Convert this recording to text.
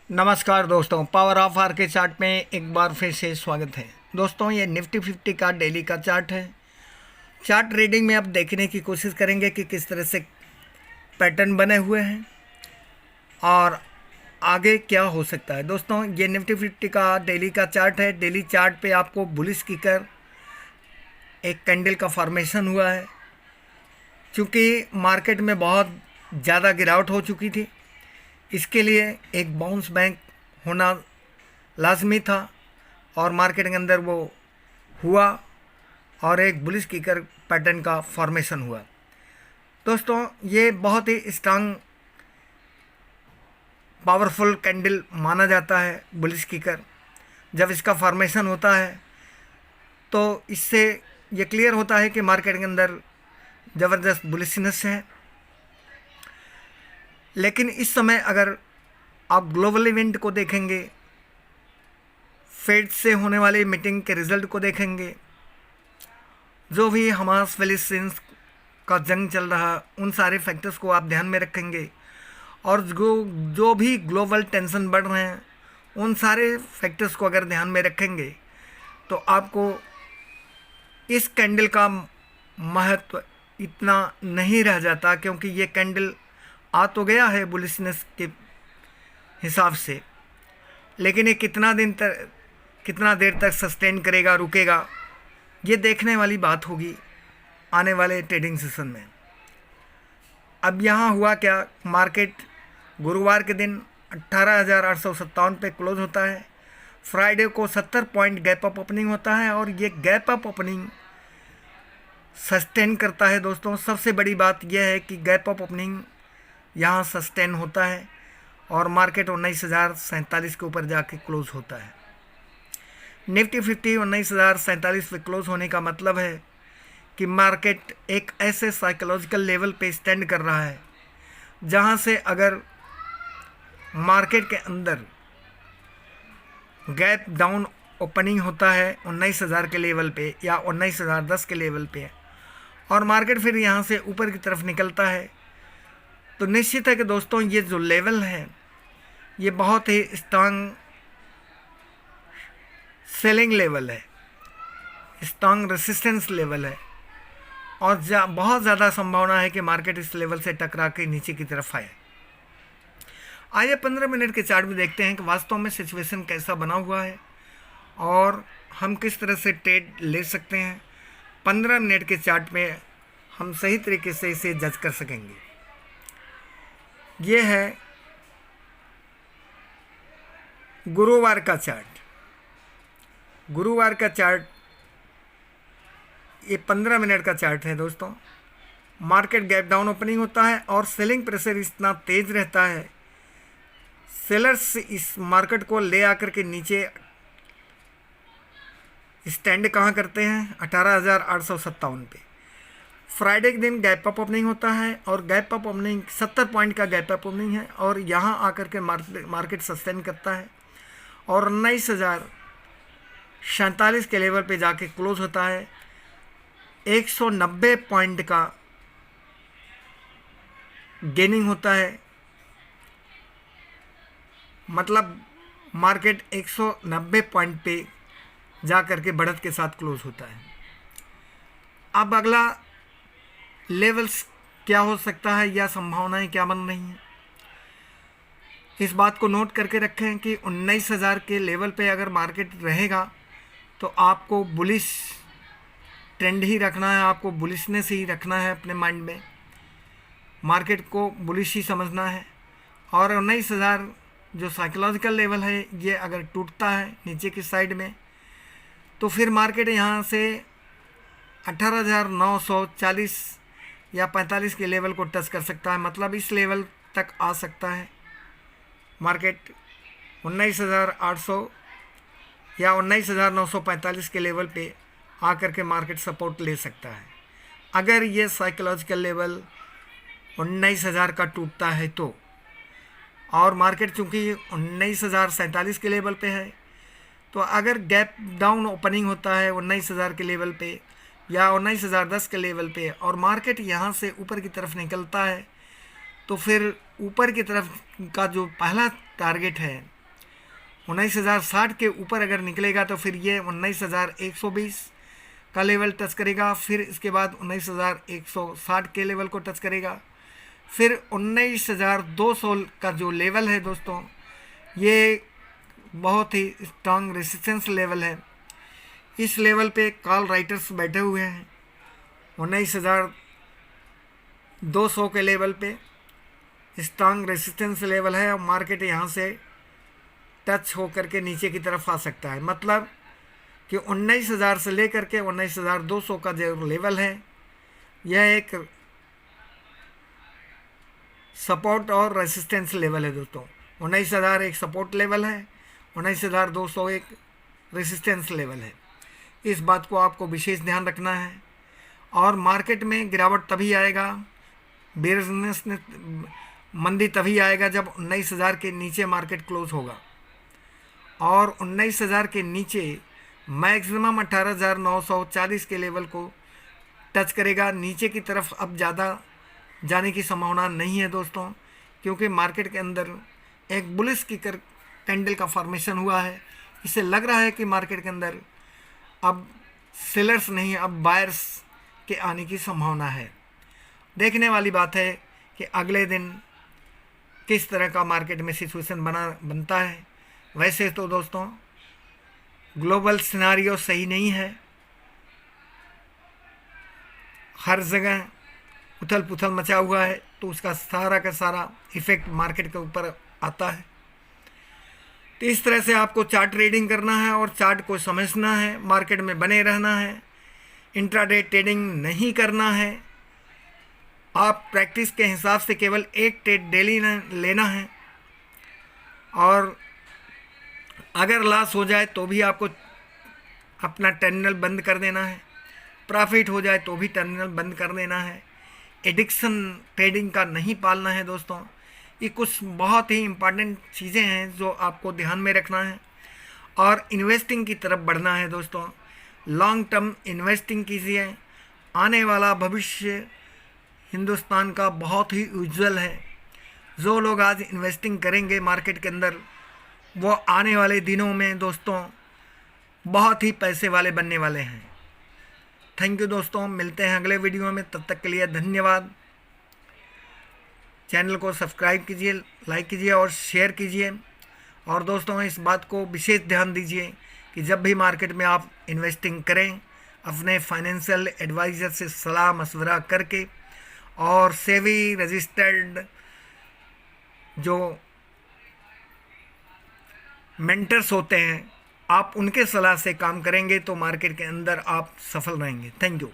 नमस्कार दोस्तों, power of are के चार्ट में एक बार फिर से स्वागत है। दोस्तों, ये निफ्टी 50 का डेली का चार्ट है। चार्ट रीडिंग में अब देखने की कोशिश करेंगे कि किस तरह से पैटर्न बने हुए हैं और आगे क्या हो सकता है। दोस्तों, ये निफ्टी 50 का डेली का चार्ट है। डेली चार्ट पे आपको बुलिश किकर एक कैंडल का फॉर्मेशन हुआ है। क्योंकि मार्केट में बहुत ज़्यादा गिरावट हो चुकी थी, इसके लिए एक बाउंस बैक होना लाजमी था और मार्केट के अंदर वो हुआ और एक बुलिश किकर पैटर्न का फॉर्मेशन हुआ। दोस्तों, ये बहुत ही स्ट्रांग पावरफुल कैंडल माना जाता है बुलिश किकर। जब इसका फॉर्मेशन होता है तो इससे ये क्लियर होता है कि मार्केट के अंदर ज़बरदस्त बुलिशनेस है। लेकिन इस समय अगर आप ग्लोबल इवेंट को देखेंगे, फेड से होने वाली मीटिंग के रिज़ल्ट को देखेंगे, जो भी हमास फ़िलिस्तीन का जंग चल रहा, उन सारे फैक्टर्स को आप ध्यान में रखेंगे और जो भी ग्लोबल टेंशन बढ़ रहे हैं उन सारे फैक्टर्स को अगर ध्यान में रखेंगे तो आपको इस कैंडल का महत्व इतना नहीं रह जाता, क्योंकि ये कैंडल आ तो गया है बुलिशनेस के हिसाब से, लेकिन ये कितना देर तक सस्टेन करेगा, रुकेगा, ये देखने वाली बात होगी आने वाले ट्रेडिंग सेशन में। अब यहाँ हुआ क्या, मार्केट गुरुवार के दिन 18,857 पे क्लोज होता है। फ्राइडे को 70 पॉइंट गैप अप ओपनिंग होता है और ये गैप अप ओपनिंग सस्टेन करता है। दोस्तों, सबसे बड़ी बात यह है कि गैप अप ओपनिंग यहाँ सस्टेन होता है और मार्केट 19,047 के ऊपर जाके क्लोज होता है। निफ्टी 50 19,047 पे क्लोज होने का मतलब है कि मार्केट एक ऐसे साइकोलॉजिकल लेवल पे स्टैंड कर रहा है जहाँ से अगर मार्केट के अंदर गैप डाउन ओपनिंग होता है 19,000 के लेवल पे या 19,010 के लेवल पे और मार्केट फिर यहाँ से ऊपर की तरफ निकलता है, तो निश्चित है कि दोस्तों ये जो लेवल है ये बहुत ही स्ट्रांग सेलिंग लेवल है, स्ट्रांग रेसिस्टेंस लेवल है और बहुत ज़्यादा संभावना है कि मार्केट इस लेवल से टकरा के नीचे की तरफ आए। आइए 15 मिनट के चार्ट में देखते हैं कि वास्तव में सिचुएशन कैसा बना हुआ है और हम किस तरह से ट्रेड ले सकते हैं। 15 मिनट के चार्ट में हम सही तरीके से इसे जज कर सकेंगे। ये है गुरुवार का चार्ट। गुरुवार का चार्ट ये 15 मिनट का चार्ट है। दोस्तों, मार्केट गैप डाउन ओपनिंग होता है और सेलिंग प्रेशर इतना तेज रहता है, सेलर्स इस मार्केट को ले आकर के नीचे स्टैंड कहाँ करते हैं 18,857 पे। फ्राइडे के दिन गैप अप ओपनिंग होता है और गैप अप ओपनिंग 70 पॉइंट का गैप अप ओपनिंग है और यहाँ आकर के मार्केट सस्टेन करता है और 19,047 के लेवल पे जाके क्लोज होता है। 190 पॉइंट का गेनिंग होता है, मतलब मार्केट 190 पॉइंट पे जा कर के बढ़त के साथ क्लोज होता है। अब अगला लेवल्स क्या हो सकता है या संभावनाएं क्या बन रही हैं, इस बात को नोट करके रखें कि 19,000 के लेवल पे अगर मार्केट रहेगा तो आपको बुलिश ट्रेंड ही रखना है, आपको बुलिशनेस ही रखना है अपने माइंड में, मार्केट को बुलिश ही समझना है। और 19,000 जो साइकोलॉजिकल लेवल है ये अगर टूटता है नीचे की साइड में तो फिर मार्केट यहाँ से 18,940 या 45 के लेवल को टच कर सकता है, मतलब इस लेवल तक आ सकता है मार्केट। 19,800 या 19,945 के लेवल पे आकर के मार्केट सपोर्ट ले सकता है। अगर ये साइकोलॉजिकल लेवल 19,000 का टूटता है तो, और मार्केट चूँकि 19,047 के लेवल पे है, तो अगर गैप डाउन ओपनिंग होता है 19,000 के लेवल पे या 19,010 के लेवल पे और मार्केट यहाँ से ऊपर की तरफ निकलता है तो फिर ऊपर की तरफ का जो पहला टारगेट है 19,060 के ऊपर अगर निकलेगा तो फिर ये 19,120 का लेवल टच करेगा, फिर इसके बाद 19,160 के लेवल को टच करेगा, फिर 19,200 का जो लेवल है दोस्तों, ये बहुत ही स्ट्रांग रेसिस्टेंस लेवल है। इस लेवल पे कॉल राइटर्स बैठे हुए हैं। 19,200 के लेवल पे स्ट्रांग रेसिस्टेंस लेवल है और मार्केट यहाँ से टच होकर के नीचे की तरफ आ सकता है। मतलब कि 19,000 से लेकर के 19,200 का जो लेवल है, यह एक सपोर्ट और रेसिस्टेंस लेवल है दोस्तों। 19,000 एक सपोर्ट लेवल है, 19,200 एक रेसिस्टेंस लेवल है। इस बात को आपको विशेष ध्यान रखना है। और मार्केट में गिरावट तभी आएगा, बेयरनेस ने मंदी तभी आएगा जब 19,000 के नीचे मार्केट क्लोज होगा। और 19,000 के नीचे मैक्सिमम 18,940 के लेवल को टच करेगा। नीचे की तरफ अब ज़्यादा जाने की संभावना नहीं है दोस्तों, क्योंकि मार्केट के अंदर एक बुलिश की कैंडल का फॉर्मेशन हुआ है। इससे लग रहा है कि मार्केट के अंदर अब सेलर्स नहीं, अब बायर्स के आने की संभावना है। देखने वाली बात है कि अगले दिन किस तरह का मार्केट में सिचुएशन बनता है। वैसे तो दोस्तों ग्लोबल सिनारियो सही नहीं है, हर जगह उथल पुथल मचा हुआ है, तो उसका सारा का सारा इफ़ेक्ट मार्केट के ऊपर आता है। तो इस तरह से आपको चार्ट ट्रेडिंग करना है और चार्ट को समझना है, मार्केट में बने रहना है, इंट्राडे ट्रेडिंग नहीं करना है। आप प्रैक्टिस के हिसाब से केवल एक ट्रेड डेली लेना है, और अगर लॉस हो जाए तो भी आपको अपना टर्मिनल बंद कर देना है, प्रॉफिट हो जाए तो भी टर्मिनल बंद कर देना है। एडिक्शन ट्रेडिंग का नहीं पालना है दोस्तों। ये कुछ बहुत ही इम्पॉर्टेंट चीज़ें हैं जो आपको ध्यान में रखना है और इन्वेस्टिंग की तरफ बढ़ना है दोस्तों। लॉन्ग टर्म इन्वेस्टिंग कीजिए। आने वाला भविष्य हिंदुस्तान का बहुत ही उज्जवल है। जो लोग आज इन्वेस्टिंग करेंगे मार्केट के अंदर, वो आने वाले दिनों में दोस्तों बहुत ही पैसे वाले बनने वाले हैं। थैंक यू दोस्तों, मिलते हैं अगले वीडियो में। तब तक के लिए धन्यवाद। चैनल को सब्सक्राइब कीजिए, लाइक कीजिए और शेयर कीजिए। और दोस्तों इस बात को विशेष ध्यान दीजिए कि जब भी मार्केट में आप इन्वेस्टिंग करें, अपने फाइनेंशियल एडवाइज़र से सलाह मशवरा करके और सेबी रजिस्टर्ड जो मेंटर्स होते हैं, आप उनके सलाह से काम करेंगे तो मार्केट के अंदर आप सफल रहेंगे। Thank you.